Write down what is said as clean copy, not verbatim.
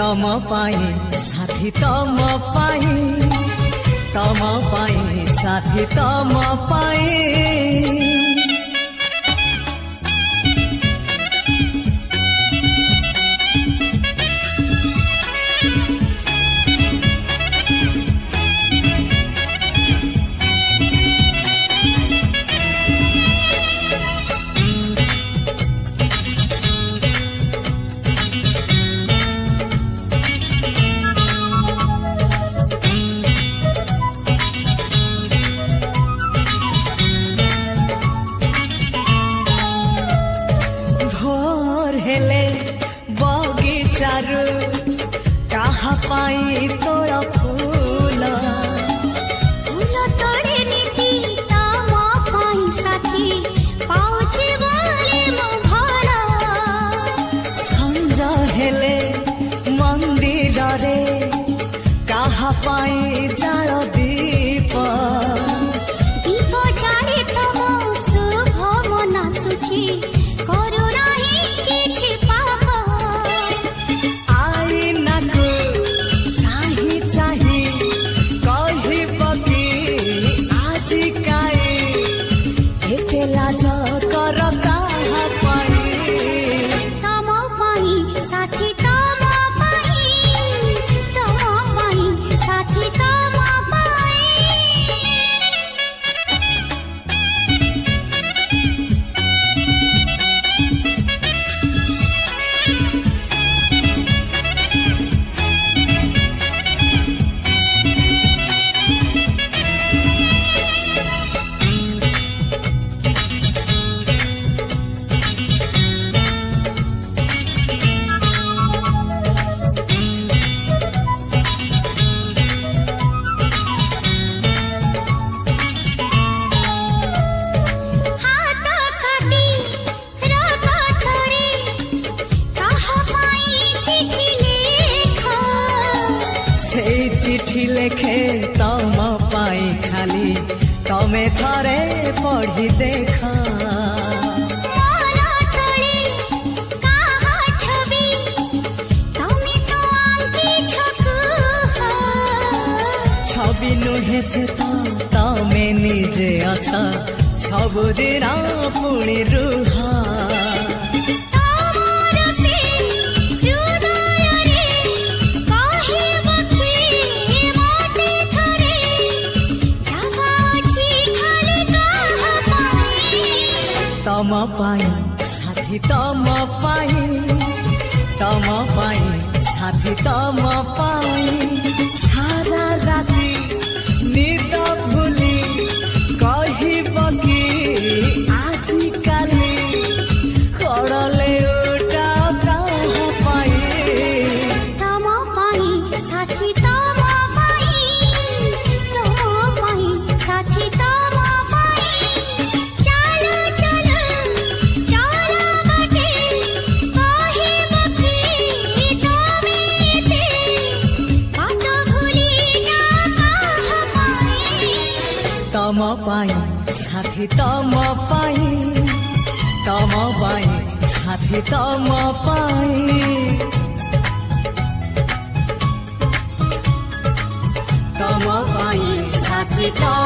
तम पाई साथी तम पाई तम पाई साथी तम पाई कहा पाई तोड़ फूल फूल तोड़े नीति तम पाई साथी पाउछे बोले मो भला संज हेले मंदिर रे कहा पाई जाल दीप दीप जाले तम शुभ मन सुची करू नाही किछि पाप चिठी लेखे तम पाई खाली तमे थरे पढ़ी देखा छवि नुहे से तो तमे निजे अच्छा सबुदिन पुणी रुहा तम पाई साथी तम पाई तम पाई साथी तम पाई सारा राती निद भूली कहब कि आजी काली कड़ले उठा कहा पाई तम पाई साथी तम पाई साथी तम तम पाई साथी तम पाई तम पाई साथी तम पाई तम पाई साथी तम